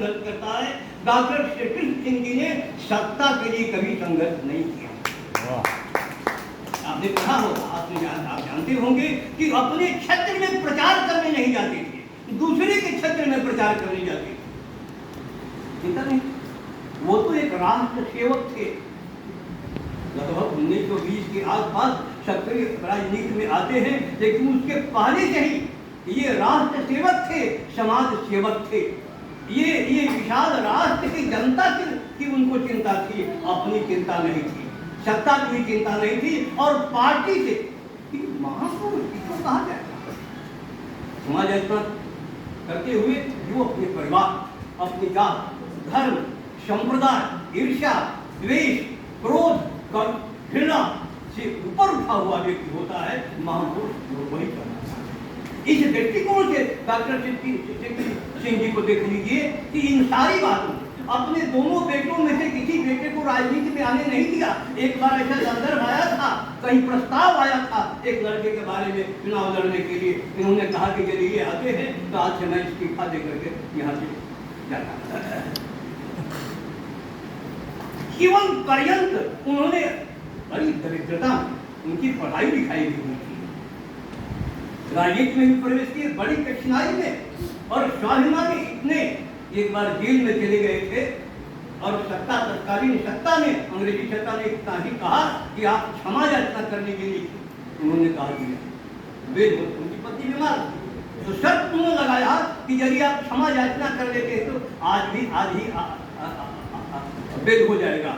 संघर्ष करता है। डॉक्टर श्री कृष्ण सिंह जी ने सत्ता के लिए कभी संघर्ष नहीं किया। आपने पढ़ा होगा, आप जानते होंगे कि अपने क्षेत्र में प्रचार करने नहीं जाते थे, दूसरे के क्षेत्र में प्रचार करने जाते थे। नहीं, वो तो एक राष्ट्र सेवक थे। लगभग 1920 के आसपास सक्रिय राजनीति में आते हैं, लेकिन उसके पहले से ही ये राष्ट्र सेवक थे, समाज सेवक थे। ये विशाल राष्ट्र की जनता की उनको चिंता थी, अपनी चिंता नहीं थी, सत्ता की चिंता नहीं थी। और पार्टी से महापुरुष किसको कहा जाएगा? समाज यात्रा करते हुए जो अपने परिवार, अपनी जात, धर्म, संप्रदाय, ईर्ष्या, द्वेष, क्रोध, घृणा से ऊपर उठा हुआ व्यक्ति होता है महापुरुष, वही करना। इस दृष्टिकोण से डॉक्टर सिंह जी को देख लीजिए कि इन सारी बातों, अपने दोनों बेटों में से किसी बेटे को राजनीति में आने नहीं दिया। एक बार ऐसा संदर्भ आया था, कहीं प्रस्ताव आया था एक लड़के के बारे में चुनाव लड़ने के लिए। इन्होंने कहा कि यदि ये आते हैं तो आज से मैं इस्तीफा दे करके यहाँ से जाता। जीवन पर्यंत उन्होंने बड़ी दरिद्रता, उनकी पढ़ाई लिखाई भी हुई थी, राजनीति में भी प्रवेश किए बड़ी कठिनाई में, और स्वाभिमानी इतने एक बार जेल में चले गए थे। और तत्कालीन सत्ता ने, अंग्रेजी सत्ता ने इतना ही कहा कि आप क्षमा याचना करने के लिए, उन्होंने कहा दिया वेद, उनकी पत्नी बीमार, तो शर्त उन्होंने लगाया कि यदि आप क्षमा याचना कर लेते तो आज ही वेद हो जाएगा।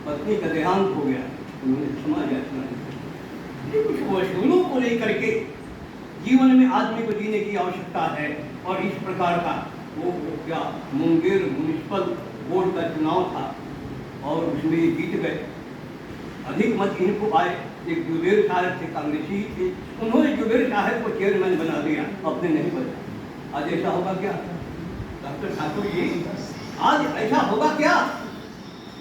पत्नी का देहांत हो गया, उन्होंने क्षमा याचना की। कुछ वसूलों को लेकर के जीवन में आदमी को जीने की आवश्यकता है। और इस प्रकार का वो क्या मुंगेर म्युनिसिपल बोर्ड का चुनाव था और उसमें ये जीत गए। अधिक मत इनको आए। एक जुबेर साहब थे, कांग्रेसी थे, उन्होंने जुबेर साहब को चेयरमैन बना दिया, अपने नहीं बना। आज ऐसा होगा क्या डॉक्टर ठाकुर जी? आज ऐसा होगा क्या?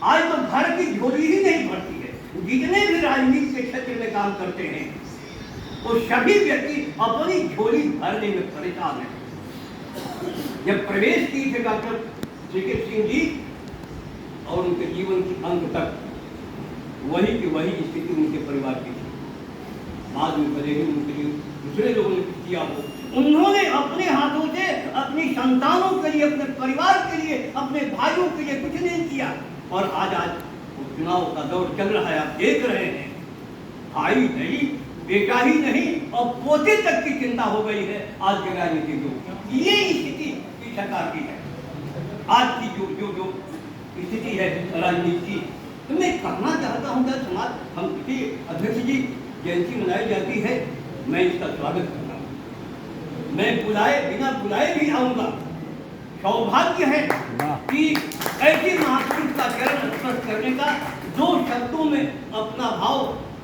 आज तो घर की झोली ही नहीं भरती है। जितने भी राजनीति के क्षेत्र में काम करते हैं वो सभी व्यक्ति अपनी झोली भरने में परेशान है। जब प्रवेश किए थे डॉक्टर श्री कृष्ण सिंह जी और उनके जीवन के अंत तक वही की वही स्थिति उनके परिवार की थी। बाद में भले ही उनके लिए दूसरे लोगों ने किया हो, उन्होंने अपने हाथों से अपनी संतानों के लिए, अपने परिवार के लिए, अपने भाइयों के लिए कुछ नहीं किया। और आज चुनाव का दौर चल रहा है, आप देख रहे हैं, भाई नहीं, बेटा ही नहीं और पोते तक की चिंता हो गई है आज के राजनीति को। ये स्थिति इस सरकार की है, आज की जो स्थिति है राजनीति की। तो मैं कहना चाहता हूँ कि समाज, हम किसी अध्यक्ष जी जयंती मनाई जाती है, मैं इसका स्वागत करता हूँ। मैं बिना बुलाए भी आऊँगा। सौभाग्य है कि ऐसे महापुरुष का चरण स्पर्श करने का, दो शब्दों में अपना भाव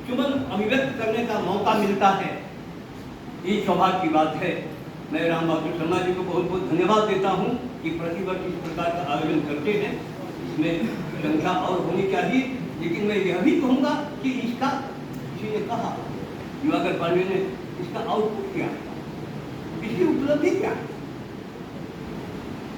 चुमन अभिव्यक्त करने का मौका मिलता है। ये सौभाग्य की बात है। मैं राम बहादुर शर्मा जी को बहुत बहुत धन्यवाद देता हूँ कि प्रतिवर्ष इस प्रकार का आयोजन करते हैं। इसमें संख्या और होनी चाहिए, लेकिन मैं यह भी कहूँगा कि इसका, किसी ने कहा दिवाकर पांडे ने, इसका आउटपुट क्या है, इसकी उपलब्धि क्या है,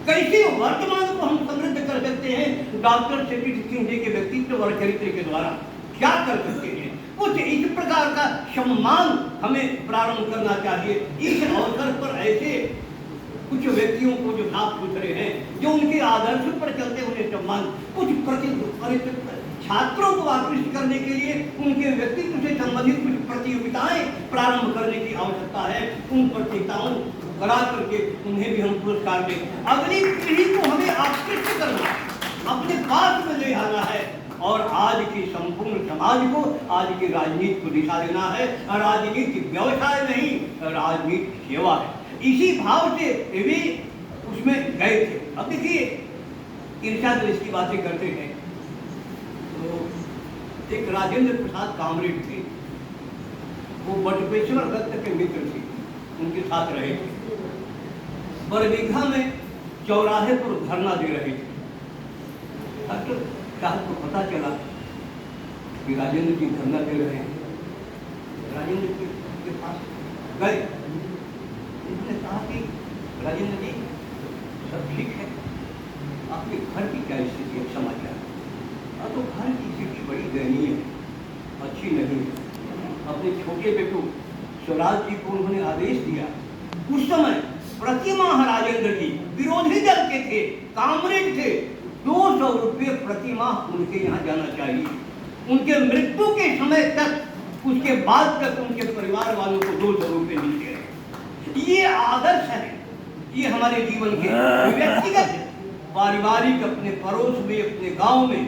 कैसे वर्तमान को हम समृद्ध कर सकते हैं डॉक्टर श्री कृष्ण सिंह जी के व्यक्तित्व और चरित्र के द्वारा क्या कर सकते हैं। कुछ इस प्रकार का सम्मान हमें प्रारंभ करना चाहिए। इस अवसर पर ऐसे कुछ व्यक्तियों को जो साफ सुथरे हैं, जो उनके आदर्श पर चलते हुए सम्मान, कुछ छात्रों को आकृष्ट करने के लिए उनके व्यक्तित्व से संबंधित कुछ प्रतियोगिताएं प्रारंभ करने की आवश्यकता है। उन प्रतियोगिताओं करा करके उन्हें भी हम पुरस्कार दें। अगली पीढ़ी को हमें आकृष्ट करना है, अपने पास में ले आना है और आज की संपूर्ण समाज को, आज की राजनीति को दिशा देना है। राजनीति व्यवसाय नहीं, राजनीति सेवा है। इसी भाव से वे उसमें गए थे। अब देखिए, ईर्ष्या द्वेष की बातें करते हैं तो एक राजेंद्र प्रसाद कामरेड थे, वो बटुकेश्वर दत्त के मित्र थे, उनके साथ रहे थे। बरबीघा में चौराहे पर धरना दे रहे थे। डॉक्टर साहब को पता चला कि राजेंद्र जी धरना दे रहे हैं। राजेंद्र जी के पास गए, उन्होंने कहा कि राजेंद्र जी सब ठीक है, आपके घर की क्या स्थिति है समझ आए। तो घर की स्थिति बड़ी दयनीय है, अच्छी नहीं है। अपने छोटे बेटू स्वराज जी को उन्होंने आदेश दिया, उस समय प्रतिमाह राजेंद्र जी विरोधी दल के थे, कामरेड थे, 200 रुपये प्रतिमाह उनके यहाँ जाना चाहिए। उनके मृत्यु के समय तक, उसके बाद तक उनके परिवार वालों को 200 रुपये मिलते रहे। ये आदर्श है, ये हमारे जीवन के व्यक्तिगत पारिवारिक अपने पड़ोस में, अपने गांव में।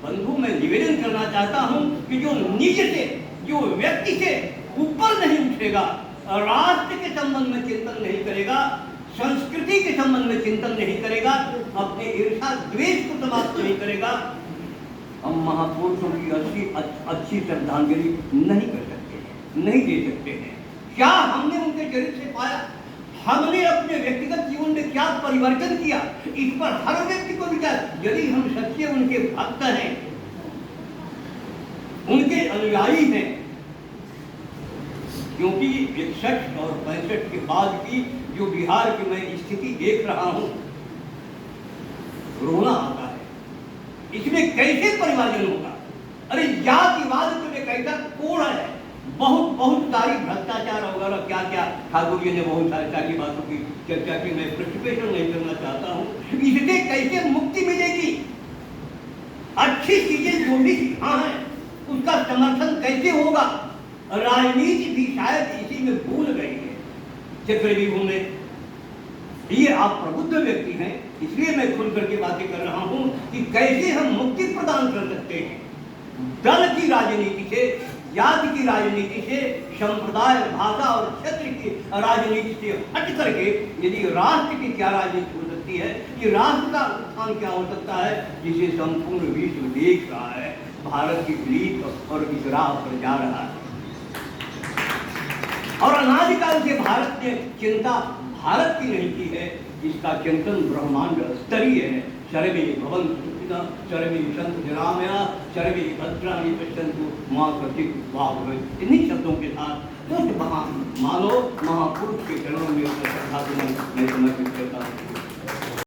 बंधु, मैं निवेदन करना चाहता हूं कि जो निज से, जो व्यक्ति से ऊपर नहीं उठेगा, राष्ट्र के संबंध में चिंतन नहीं करेगा, संस्कृति के संबंध में चिंतन नहीं करेगा, अपने ईर्ष्या द्वेष को समाप्त नहीं करेगा, हम महापुरुषों की अच्छी श्रद्धांजलि नहीं कर सकते हैं, नहीं दे सकते हैं। क्या हमने उनके चरित्र से पाया? हमने अपने व्यक्तिगत जीवन में क्या परिवर्तन किया? इस पर हर व्यक्ति को विचार। यदि हम सच्चे उनके भक्त हैं, उनके अनुयायी हैं, क्योंकि 61 और 65 के बाद की जो बिहार की मैं स्थिति देख रहा हूं, रोना आता है। इसमें कैसे परिवर्तन होगा? अरे जातिवाद तो एक ऐसा कोड़ है, बहुत सारी भ्रष्टाचार वगैरह क्या क्या ठाकुर जी ने बहुत सारी बातों की चर्चा की, मैं प्रश्न नहीं करना चाहता हूँ। इससे कैसे मुक्ति मिलेगी? अच्छी चीजें जो भी हाँ है, उसका समर्थन कैसे होगा? राजनीति भी शायद इसी में भूल गई है चक्रव्यूह में। ये आप प्रबुद्ध व्यक्ति हैं, इसलिए मैं खुल करके बातें कर रहा हूं कि कैसे हम मुक्ति प्रदान कर सकते हैं। दल की राजनीति से, जाति की राजनीति से, संप्रदाय, भाषा और क्षेत्र की राजनीति से हट करके यदि राष्ट्र की क्या राजनीति हो सकती है, ये राष्ट्र का उत्थान क्या हो सकता है, जिसे संपूर्ण विश्व देख रहा है। भारत की रीत और इस राह पर जा रहा है, और अनादिकाल से भारत ने चिंता भारत की नहीं की है, इसका चिंतन ब्रह्मांड स्तरीय है। सर्वे भवन्तु सुखिनः, सर्वे सन्तु निरामया, सर्वे भद्राणि पश्यन्तु मा कश्चित् वा भवेत्। इन्हीं शब्दों के साथ उस महापुरुष के चरणों में श्रद्धा मैं समर्पित करता हूँ।